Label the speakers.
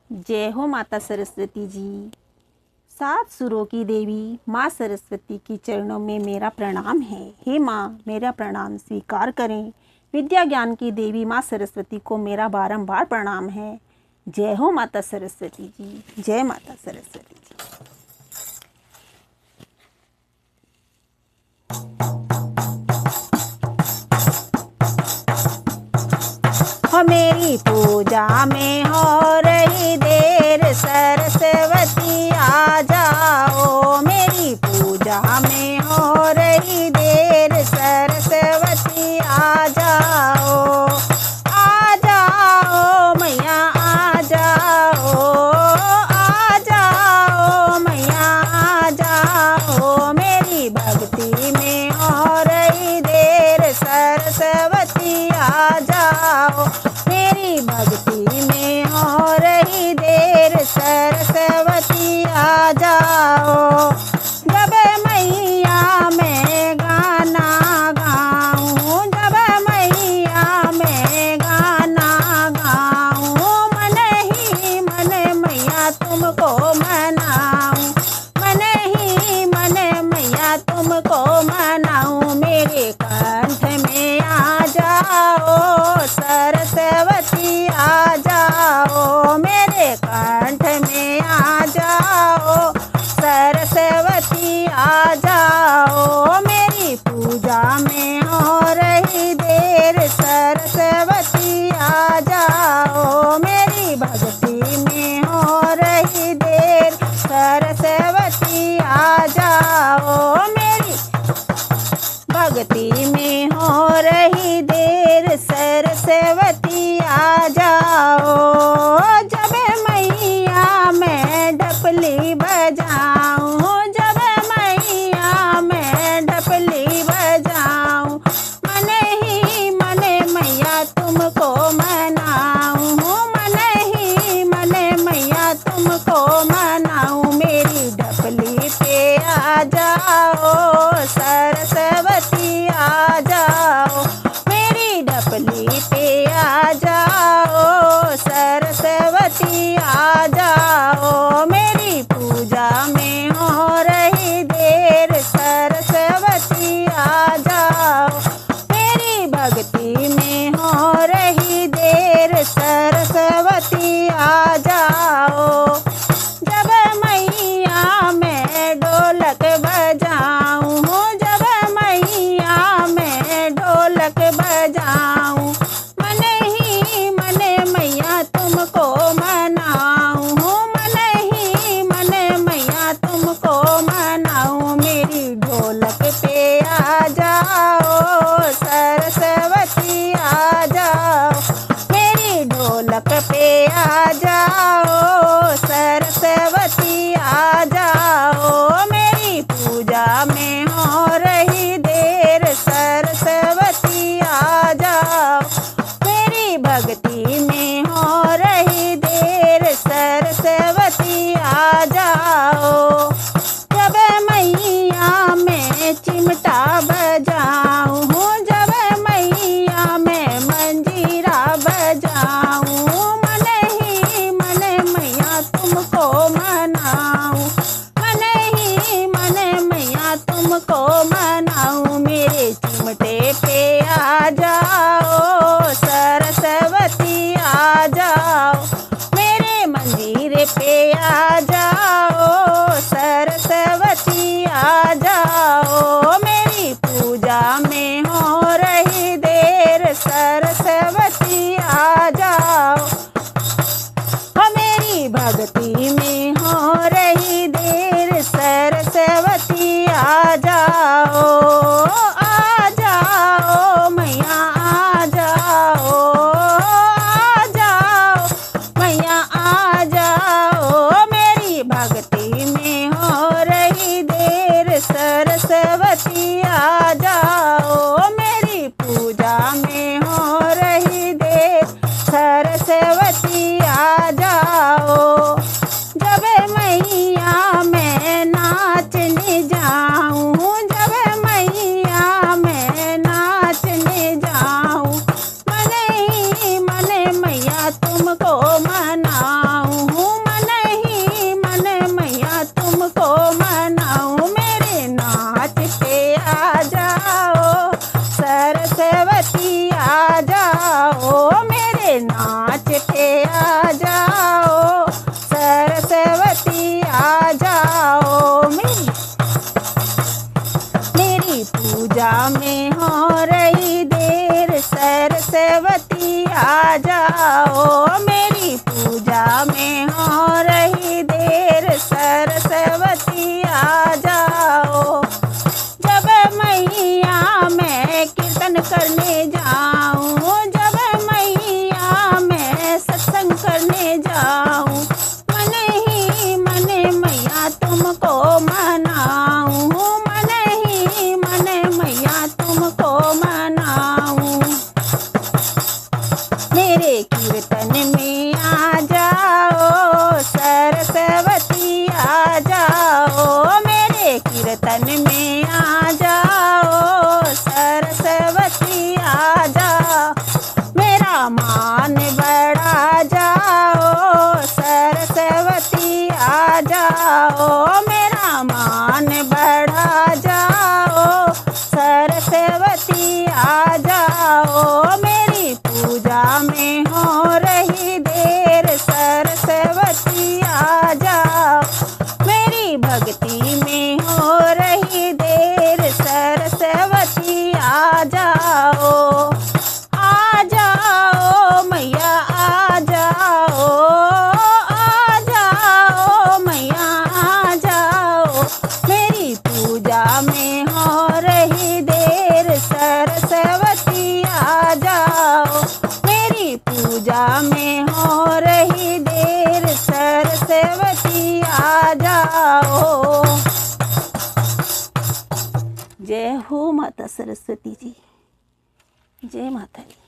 Speaker 1: जय हो माता सरस्वती जी। 7 सुरों की देवी माँ सरस्वती की चरणों में मेरा प्रणाम है। हे माँ, मेरा प्रणाम स्वीकार करें। विद्या ज्ञान की देवी माँ सरस्वती को मेरा बारंबार प्रणाम है। जय हो माता सरस्वती जी। जय माता सरस्वती जी। हो मेरी पूजा में हो रही देर, सरस्वती आ जाओ। मेरी पूजा में हो रही देर, सरस्वती आ जाओ। आ जाओ मैया आ जाओ, आ जाओ मैया आ जाओ। मेरी भक्ति में हो रही देर, सरस्वती आ जाओ। मेरी भक्ति में हो रही देर, सरस्वती आ जाओ। जब मैया मैं गाना गाऊं, जब मैया मैं गाना गाऊं, मन ही मन मैया तुमको मनाऊं, मन ही मन मैया तुमको मनाऊं। मेरे कंठ में आ जाओ, सरस्वती आ जाओ। मेरे कंठ में आ जाओ, सरस्वती आ जाओ। मेरी पूजा में हो रही देर, सरस्वती आ जाओ। मेरी भक्ति में हो रही देर, सरस्वती आ जाओ। मेरी भक्ति में हो रही देर, सरस्वती आ जाओ। जब मैया मैं डपली बजाऊं, जब मैया मैं डपली बजाऊं, मन ही मन मैया तुमको मनाऊं, मन ही मन मैया तुमको मनाऊं। मेरी डपली पे आ जाओ, सरस्वती आ जाओ। मेरी डपली पे आ जाओ, सरस्वती आ जाओ। मेरी पूजा में हो रही देर, सरस्वती आ जाओ। मेरी भक्ति में हो रही देर, सरस्वती आ जाओ। जब मैया मैं ढोलक बजाऊं, जब मैया मैं ढोलक बजाऊं, मन ही मन मैया तुमको मनाऊं, मन ही मन मैया तुमको मनाऊं। मेरी ढोलक पे आ जाओ, सरस्वती आ जाओ। मेरी ढोलक पे आ जाओ, सरस्वती आ जाओ। मेरी पूजा में हो रही देर, सरस्वती आ जाओ। मेरी भक्ति में हो रही देर, सरस्वती आ जाओ। जब मैया मैं चिमटा बजाऊं, जब मैया मैं मंजीरा बजाऊं, मन ही मन मैया तुमको मनाऊं, मन ही मन मैया तुमको मनाऊं। मेरे चिमटे पे आ जाओ, सरस्वती आ जाओ। मेरे मंजीरे पे आ जाओ, सरस्वती आ जाओ। मेरी पूजा में हो रही देर, सरस्वती आ जाओ। हो मेरी भक्ति में हो रही देर, सरस्वती आ जाओ। आ जाओ मैया आ जाओ, आ जाओ मैया आ जाओ। मेरी भक्ति में हो रही देर, सरस्वती आ जाओ। मेरी पूजा में हो रही देर, सरस्वती आ जाओ। बचाओ। जय हो माता सरस्वती जी, जय माता दी।